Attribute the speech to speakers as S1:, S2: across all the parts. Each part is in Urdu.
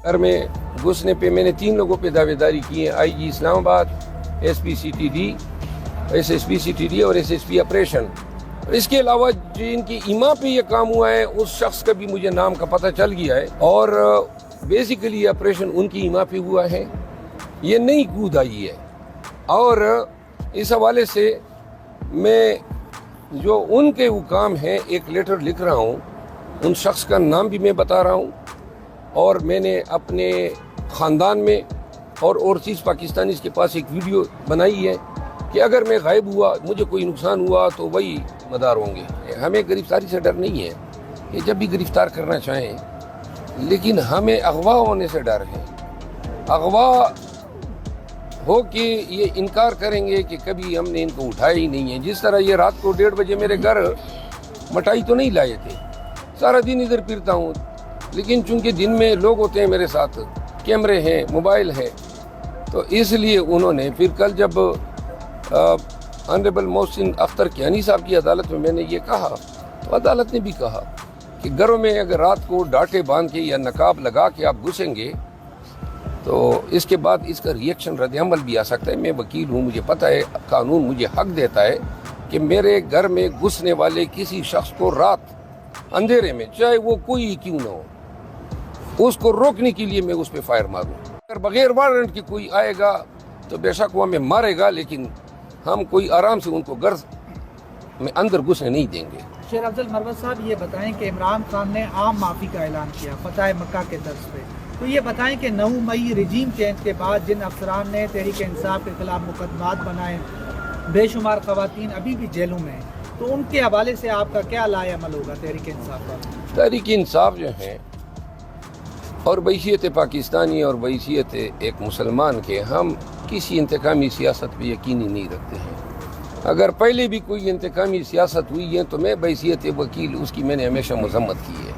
S1: گھر میں گھسنے پہ میں نے 3 لوگوں پہ دعوے داری کی ہے، آئی G Islamabad, S P C T D, S P C T D اور ایس پی آپریشن. اس کے علاوہ جن کی ایما پہ یہ کام ہوا ہے اس شخص کا بھی مجھے نام کا پتہ چل گیا ہے، اور بیسیکلی یہ آپریشن ان کی ایما پہ ہوا ہے، یہ نئی کود آئی ہے. اور اس حوالے سے میں جو ان کے وہ کام ہیں ایک لیٹر لکھ رہا ہوں، ان شخص کا نام بھی میں بتا رہا ہوں، اور میں نے اپنے خاندان میں اور اوورسیز پاکستانیز کے پاس ایک ویڈیو بنائی ہے کہ اگر میں غائب ہوا، مجھے کوئی نقصان ہوا تو وہی مدار ہوں گے. ہمیں گرفتاری سے ڈر نہیں ہے کہ جب بھی گرفتار کرنا چاہیں، لیکن ہمیں اغوا ہونے سے ڈر ہے. اغوا ہو کے یہ انکار کریں گے کہ کبھی ہم نے ان کو اٹھایا ہی نہیں ہے. جس طرح یہ رات کو 1:30 بجے میرے گھر مٹائی تو نہیں لائے تھے، سارا دن ادھر پھرتا ہوں، لیکن چونکہ دن میں لوگ ہوتے ہیں میرے ساتھ، کیمرے ہیں، موبائل ہے، تو اس لیے انہوں نے پھر کل جب آنریبل محسن اختر کیانی صاحب کی عدالت میں نے یہ کہا تو عدالت نے بھی کہا کہ گھروں میں اگر رات کو ڈاٹے باندھ کے یا نقاب لگا کے آپ گھسیں گے تو اس کے بعد اس کا ریئیکشن رد عمل بھی آ سکتا ہے. میں وکیل ہوں، مجھے پتہ ہے قانون مجھے حق دیتا ہے کہ میرے گھر میں گھسنے والے کسی شخص کو رات اندھیرے میں، چاہے وہ کوئی ہی کیوں نہ ہو، اس کو روکنے کے لیے میں اس پہ فائر ماروں. اگر بغیر وارنٹ کے کوئی آئے گا تو بے شک وہ ہمیں مارے گا، لیکن ہم کوئی آرام سے ان کو گھر میں اندر گھسنے نہیں دیں گے.
S2: شیر افضل مروت صاحب یہ بتائیں کہ عمران خان نے عام معافی کا اعلان کیا فتح مکہ کے طرز پہ، تو یہ بتائیں کہ 9 مئی رجیم چینج کے بعد جن افسران نے تحریک انصاف کے خلاف مقدمات بنائے، بے شمار خواتین ابھی بھی جیلوں میں ہیں، تو ان کے حوالے سے آپ کا کیا لائے عمل ہوگا تحریک انصاف کا؟
S1: تحریک انصاف جو ہے اور بحیثیت پاکستانی اور بحیثیت ایک مسلمان کے، ہم کسی انتقامی سیاست پہ یقینی نہیں رکھتے ہیں. اگر پہلے بھی کوئی انتقامی سیاست ہوئی ہے تو میں بحیثیت وکیل اس کی میں نے ہمیشہ مذمت کی ہے.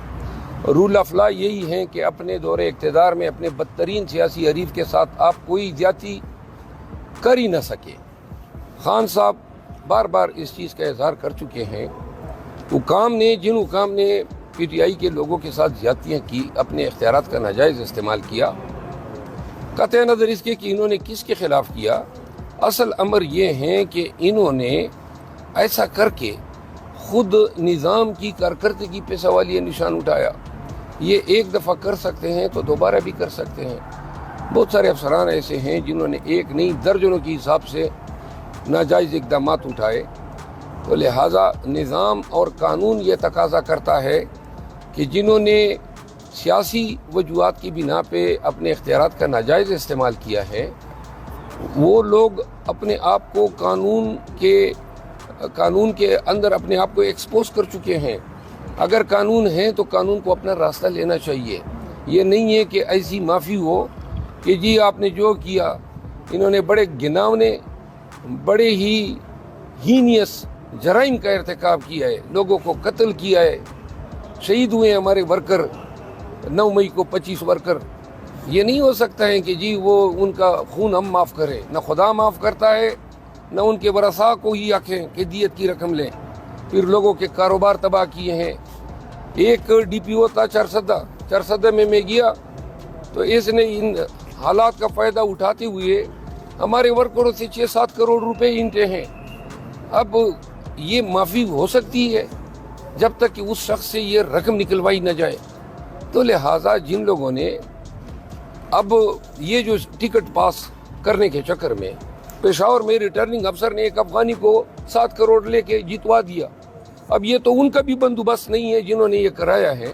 S1: رول آف لا یہی ہے کہ اپنے دور اقتدار میں اپنے بدترین سیاسی حریف کے ساتھ آپ کوئی زیادتی کر ہی نہ سکے. خان صاحب بار بار اس چیز کا اظہار کر چکے ہیں. جن حکام نے پی ٹی آئی کے لوگوں کے ساتھ زیادتیاں کی، اپنے اختیارات کا ناجائز استعمال کیا، قطع نظر اس کے کہ انہوں نے کس کے خلاف کیا، اصل امر یہ ہے کہ انہوں نے ایسا کر کے خود نظام کی کارکردگی پہ سوالیہ نشان اٹھایا. یہ ایک دفعہ کر سکتے ہیں تو دوبارہ بھی کر سکتے ہیں. بہت سارے افسران ایسے ہیں جنہوں نے ایک نہیں درجنوں کی حساب سے ناجائز اقدامات اٹھائے. تو لہٰذا نظام اور قانون یہ تقاضا کرتا ہے کہ جنہوں نے سیاسی وجوہات کی بنا پہ اپنے اختیارات کا ناجائز استعمال کیا ہے، وہ لوگ اپنے آپ کو قانون کے اندر اپنے آپ کو ایکسپوز کر چکے ہیں. اگر قانون ہے تو قانون کو اپنا راستہ لینا چاہیے. یہ نہیں ہے کہ ایسی معافی ہو کہ جی آپ نے جو کیا، انہوں نے بڑے گناونے، بڑے ہی ہینیس جرائم کا ارتکاب کیا ہے، لوگوں کو قتل کیا ہے، شہید ہوئے ہیں ہمارے ورکر 9 مئی کو 25 ورکر. یہ نہیں ہو سکتا ہے کہ جی وہ ان کا خون ہم معاف کریں. نہ خدا معاف کرتا ہے، نہ ان کے ورثاء کو ہی آکھیں کہ دیت کی رقم لیں. پھر لوگوں کے کاروبار تباہ کیے ہیں. ایک ڈی پی او تھا چرسدہ میں گیا تو اس نے ان حالات کا فائدہ اٹھاتے ہوئے ہمارے ورکروں سے 6-7 کروڑ روپے انٹے ہیں. اب یہ معافی ہو سکتی ہے جب تک کہ اس شخص سے یہ رقم نکلوائی نہ جائے. تو لہٰذا جن لوگوں نے اب یہ جو ٹکٹ پاس کرنے کے چکر میں پشاور میں ریٹرننگ افسر نے ایک افغانی کو 7 کروڑ لے کے جتوا دیا. اب یہ تو ان کا بھی بندوبست نہیں ہے جنہوں نے یہ کرایا ہے.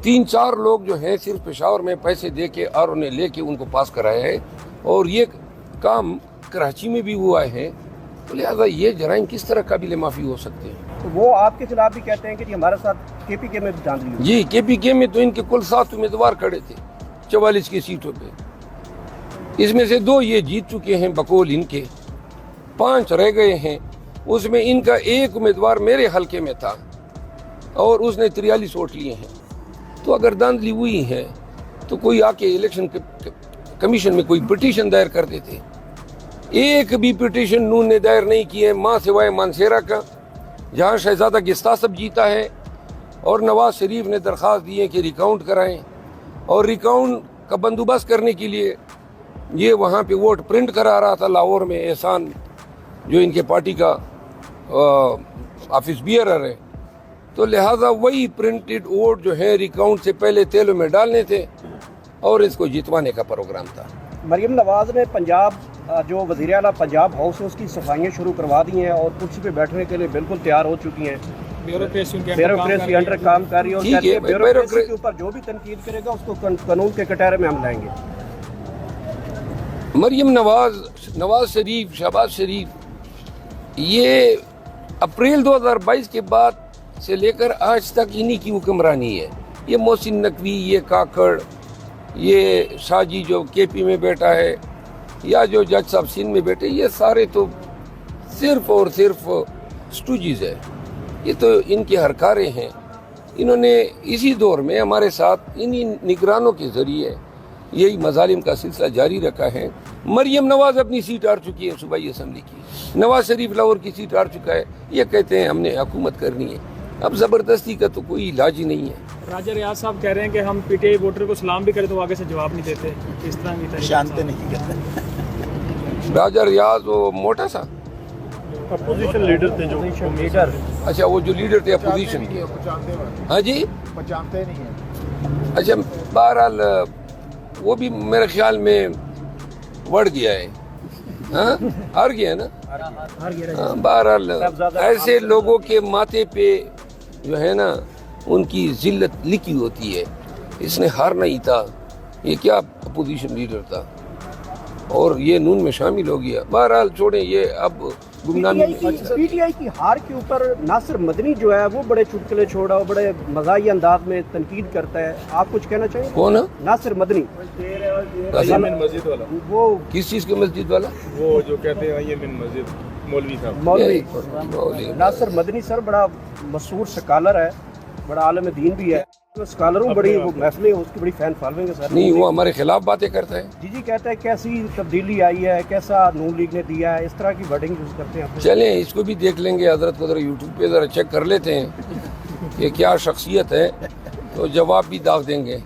S1: 3-4 لوگ جو ہیں صرف پشاور میں پیسے دے کے اور انہیں لے کے ان کو پاس کرایا ہے، اور یہ کام کراچی میں بھی ہوا ہے. تو لہٰذا یہ جرائم کس طرح قابل معافی ہو سکتے ہیں؟
S3: تو وہ آپ کے خلاف بھی کہتے ہیں کہ جی ہمارے ساتھ کے پی کے میں دھاندلی ہوئی.
S1: جی کے پی کے میں تو ان کے کل 7 امیدوار کھڑے تھے 44 کی سیٹوں پہ. اس میں سے 2 یہ جیت چکے ہیں بقول ان کے، 5 رہ گئے ہیں. اس میں ان کا ایک امیدوار میرے حلقے میں تھا اور اس نے 43 ووٹ لیے ہیں. تو اگر دھاندلی ہوئی ہے تو کوئی آ کے الیکشن کمیشن میں کوئی پٹیشن دائر کر دیتے. ایک بھی پٹیشن نون نے دائر نہیں کی ہے، ماں سوائے مانسیرا کا، جہاں شہزادہ گستا سب جیتا ہے، اور نواز شریف نے درخواست دی ہے کہ ریکاؤنٹ کرائیں، اور ریکاؤنٹ کا بندوبست کرنے کے لیے یہ وہاں پہ ووٹ پرنٹ کرا رہا تھا لاہور میں احسان جو ان کے پارٹی کا آفس بیئرر ہے، تو لہٰذا وہی پرنٹڈ ووٹ جو ہے ریکاؤنٹ سے پہلے تیلوں میں ڈالنے تھے اور اس کو جتوانے کا پروگرام تھا۔
S3: مریم نواز نے پنجاب جو وزیر اعلیٰ پنجاب ہاؤس ہے اس کی صفائیاں شروع کروا دی ہیں اور کرسی پہ بیٹھنے کے لیے بالکل تیار ہو چکی ہیں، بیوروکریسی انڈر کام کر رہی ہے، اور کہتی ہے بیوروکریسی کے اوپر جو بھی تنقید کرے گا اس کو قانون کے کٹہرے میں ہم لائیں گے۔
S1: مریم نواز شریف، شہباز شریف، یہ اپریل 2022 کے بعد سے لے کر آج تک انہی کی حکمرانی ہے۔ یہ محسن نقوی، یہ کاکڑ، یہ شاجی جو کے پی میں بیٹھا ہے، یا جو جج صاحب سندھ میں بیٹھے، یہ سارے تو صرف اور صرف سٹوجیز ہے، یہ تو ان کے ہرکارے ہیں۔ انہوں نے اسی دور میں ہمارے ساتھ انہی نگرانوں کے ذریعے یہی مظالم کا سلسلہ جاری رکھا ہے۔ مریم نواز اپنی سیٹ ہار چکی ہے صوبائی اسمبلی کی، نواز شریف لاہور کی سیٹ ہار چکا ہے، یہ کہتے ہیں ہم نے حکومت کرنی ہے۔ اب زبردستی کا تو کوئی علاج ہی نہیں ہے۔
S4: راجہ ریاض صاحب کہہ رہے ہیں کہ ہم پی ٹی آئی ووٹر کو سلام بھی کریں تو آگے سے جواب نہیں دیتے، اس طرح کی
S5: شانتے نہیں کرتے۔
S1: راجہ ریاض وہ موٹا سا،
S5: اپوزیشن لیڈر تھے جو
S3: لیڈر،
S1: اچھا وہ جو لیڈر تھے اپوزیشن کے، ہاں جی،
S5: پہچانتے نہیں ہیں۔
S1: اچھا بہرحال وہ بھی میرے خیال میں بڑھ گیا ہے، ہاں ہار گیا نا، ہاں بہرحال ایسے لوگوں کے ماتھے پہ جو ہے نا ان کی ذلت لکھی ہوتی ہے۔ اس نے ہارنا ہی تھا، یہ کیا اپوزیشن لیڈر تھا، اور یہ نون میں شامل ہو گیا۔ بہرحال چھوڑیں، یہ اب گمنامی
S3: پی ٹی آئی کی ہار کے اوپر ناصر مدنی جو ہے وہ بڑے چٹکلے چھوڑا، وہ بڑے مزاحیہ انداز میں تنقید کرتا ہے، آپ کچھ کہنا چاہیں گے؟
S1: کون ہے
S3: ناصر مدنی،
S5: مسجد والا،
S3: وہ
S1: کس چیز کی مسجد والا؟
S5: وہ جو کہتے ہیں یہ من مسجد، مولوی صاحب۔
S3: مولوی ناصر مدنی سر بڑا مشہور سکالر ہے، بڑا عالم دین بھی ہے، سکالروں بڑی وہ محفلیں اس کی بڑی فین فالوئنگ ہے سر۔
S1: نہیں، وہ ہمارے خلاف باتیں کرتا ہے۔
S3: جی کہتا ہے کیسی تبدیلی آئی ہے، کیسا نون لیگ نے دیا ہے، اس طرح کی ورڈنگ یوز کرتے ہیں۔
S1: چلیں اس کو بھی دیکھ لیں گے، حضرت کو ذرا یوٹیوب پہ ذرا چیک کر لیتے ہیں کہ کیا شخصیت ہے، تو جواب بھی داغ دیں گے۔